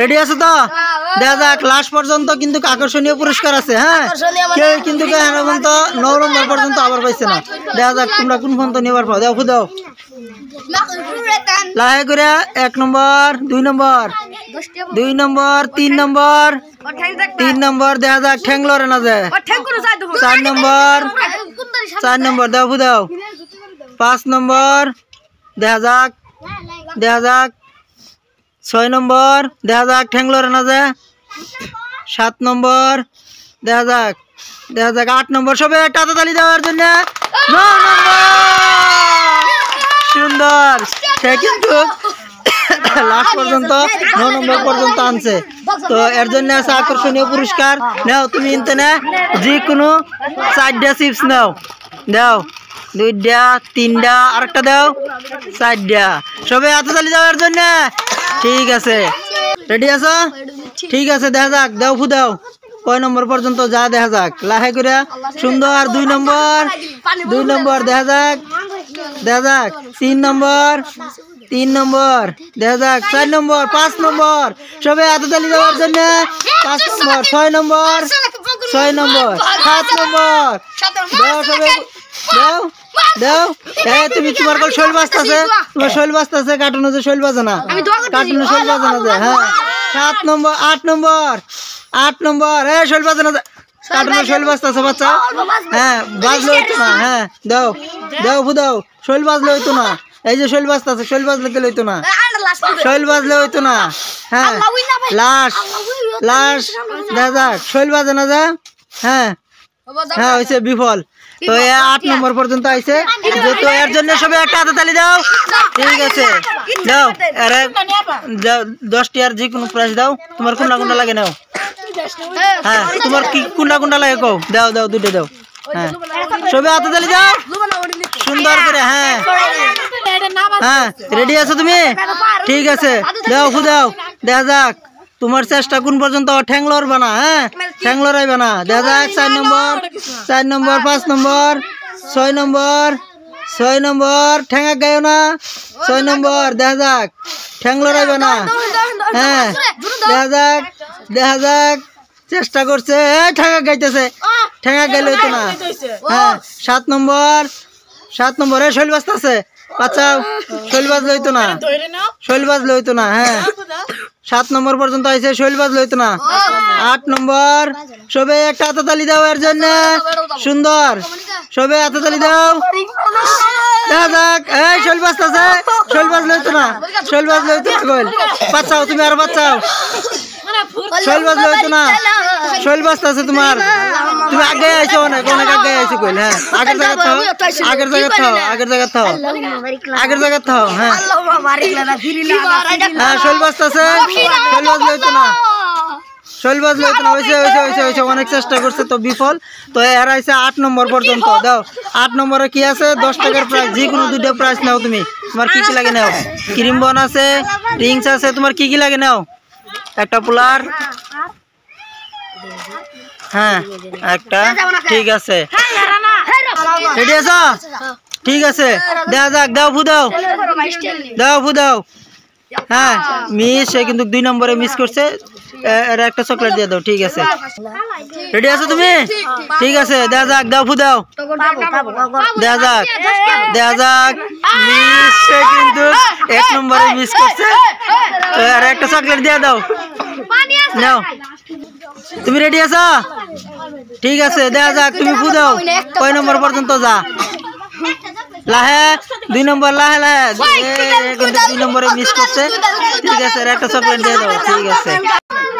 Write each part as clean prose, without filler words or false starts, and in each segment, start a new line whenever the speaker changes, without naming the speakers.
Ready আছো তো? দেখা যাক লাস্ট পর্যন্ত কিন্তু আকর্ষণীয় পুরস্কার আছে। হ্যাঁ, কেউ কিন্তু 9 নম্বর পর্যন্ত আবার পাইছে না। দেখা যাক তোমরা কোন পর্যন্ত নেবার পাও। দেখো দাও লাহে করে 1 নম্বর 2 নম্বর 2 নম্বর 3 নম্বর 3 নম্বর। দেখা যাক ঠ্যাং লড়ে না যায়। 4 নম্বর 4 নম্বর দেখো দাও 5 নম্বর। দেখা যাক 6 নম্বর। দেখা যাক ঠ্যাং লড়ে না যায়। 7 নম্বর। দেখা যাক 8 নম্বর। সবাই একটা হাততালি দেওয়ার জন্য। 9 নম্বর। সুন্দর, সে কিন্তু লাস্ট পর্যন্ত 9 নম্বর পর্যন্ত আনছে। তো এর জন্য আছে আকর্ষণীয় পুরস্কার। নাও তুমি ইনতে যে কোনো 4টা চিপস নাও। দাও 2টা 3টা আরেকটা দাও 4টা। সবাই হাততালি দেওয়ার জন্য। ঠিক আছে, রেডি আছো? ঠিক আছে, দেখা যাক দাও দাও কয় নম্বর পর্যন্ত যা দেখা যাক লাহে করে। সুন্দর 2 নম্বর 2 নম্বর। দেখা যাক 3 নম্বর 3 নম্বর। দেখা যাক 4 নম্বর 5 নম্বর। সবাই হাততালি দেওয়ার জন্য। 5 নম্বর 6 নম্বর 6 নম্বর 7 নম্বর। দাও সবাই দাও দাও। তুমি তোমার কল শৈল বাজতেছে, তোমার শৈল বাজতেছে। কার্টুনে যে শৈল বাজে না, কার্টুনে শৈল বাজে না যায়। হ্যাঁ 7 নম্বর 8 নম্বর 8 নম্বর। শৈল বাজে না যায়, কার্টুনে শৈল বাজতেছে বাচ্চা। হ্যাঁ বাজলে হইতো না। হ্যাঁ দাও দাও দাও। শৈল বাজলে হইতো না। এই যে শৈল বাজতেছে, শৈল বাজলে গেলে হইতো না, শৈল বাজলে হইতো না। হ্যাঁ লাস্ট দেখা যাক শৈল বাজে না যা। হ্যাঁ হ্যাঁ হয়েছে বিফল। তো 8 নম্বর পর্যন্ত আইছে। তো এর জন্য সবাই একটা হাততালি দাও। ঠিক আছে, দাও 10টি আর যে কোনো প্রাইজ দাও। তোমার কোনটা লাগে নাও। হ্যাঁ তোমার কি কোনটা লাগে কও। দাও 2টা দাও। হ্যাঁ সবাই হাততালি দাও সুন্দর করে। হ্যাঁ হ্যাঁ রেডি আছো তুমি? ঠিক আছে, দাও দাও। দেখা যাক তোমার চেষ্টা কোন পর্যন্ত। ঠ্যাং লড়বা না। হ্যাঁ ঠ্যাং লড়াইবা না। দেখা যাক 4 নম্বর 5 নম্বর 6 নম্বর 6 নম্বর। ঠ্যাঙা গায়ো না। 6 নম্বর। দেখা যাক ঠ্যাং লড়াইবা না। হ্যাঁ দেখা যাক চেষ্টা করছে। ঠ্যাঙা গাইতেছে, ঠ্যাঙা গাইলে হইতো না। হ্যাঁ 7 নম্বর 7 নম্বর। শৈল বাজতেছে বাচ্চাও, শৈল বাজলে হইতো না, শৈল বাজলে হইতো না। হ্যাঁ 7 নম্বর পর্যন্ত আইছে, শৈল বাজলে হইতো না। 8 নম্বর। সবাই একটা হাততালি দাও এর জন্য। সুন্দর, সবাই হাততালি দাও। দেখা যাক শৈল বাজতেছে, শৈল বাজলে হইতো না, শৈল বাজলে হইতো না। কইল বাচ্চাও, তুমি আর বাচ্চাও। শৈল বাজলে হইতো না, শৈল বাজতেছে তোমার। তুমি আগে আইছো, অনেক আগে আইছো। কইল হ্যাঁ আগের জায়গা থাও, আগের জায়গা থাও, আগের জায়গা থাও, আগের জায়গা থাও। হ্যাঁ হ্যাঁ শৈল বাজতেছে, শৈল বাজলে হইতো না, শৈল বাজলে হইতো না। হয়েছে অনেক চেষ্টা করছে তো বিফল। তো এর আইছে 8 নম্বর পর্যন্ত। দাও 8 নম্বরে কি আছে? 10 টাকার প্রাইজ। যে কোনো 2টা প্রাইজ নাও তুমি। তোমার কি কি লাগে নাও। ক্রিম বন আছে, রিংস আছে। তোমার কি কি লাগে নাও। একটা পোলার। হ্যাঁ একটা। ঠিক আছে, রেডি আছো? ঠিক আছে, দেখা যাক দাও দাও দাও। হ্যাঁ মিস, সে কিন্তু 2 নম্বরে মিস করছে। এর একটা চকলেট দিয়ে দাও। ঠিক আছে, রেডি আছো তুমি? ঠিক আছে, দেখা যাক দাও দাও। দেখা যাক মিস, সে কিন্তু 1 নম্বরে মিস করছে। আর একটা চকলেট দিয়ে দাও। নাও, তুমি রেডি আছো? ঠিক আছে, দেখা যাক তুমি দাও কয় নম্বর পর্যন্ত যা। লাহে 2 নম্বর, লাহে 2 নম্বরে মিস করছে। ঠিক আছে, একটা চকলেট দিয়ে দাও। ঠিক আছে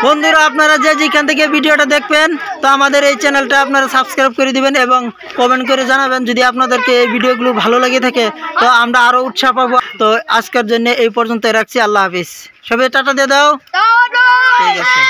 বন্ধুরা, আপনারা যে যেখান থেকে ভিডিওটা দেখবেন, তো আমাদের এই চ্যানেলটা আপনারা সাবস্ক্রাইব করে দিবেন এবং কমেন্ট করে জানাবেন যদি আপনাদেরকে এই ভিডিওগুলো ভালো লাগে থাকে, তো আমরা আরো উৎসাহ পাবো। তো আজকের জন্য এই পর্যন্ত রাখছি। আল্লাহ হাফিজ। সবাই টাটা দিয়ে দাও। ঠিক আছে।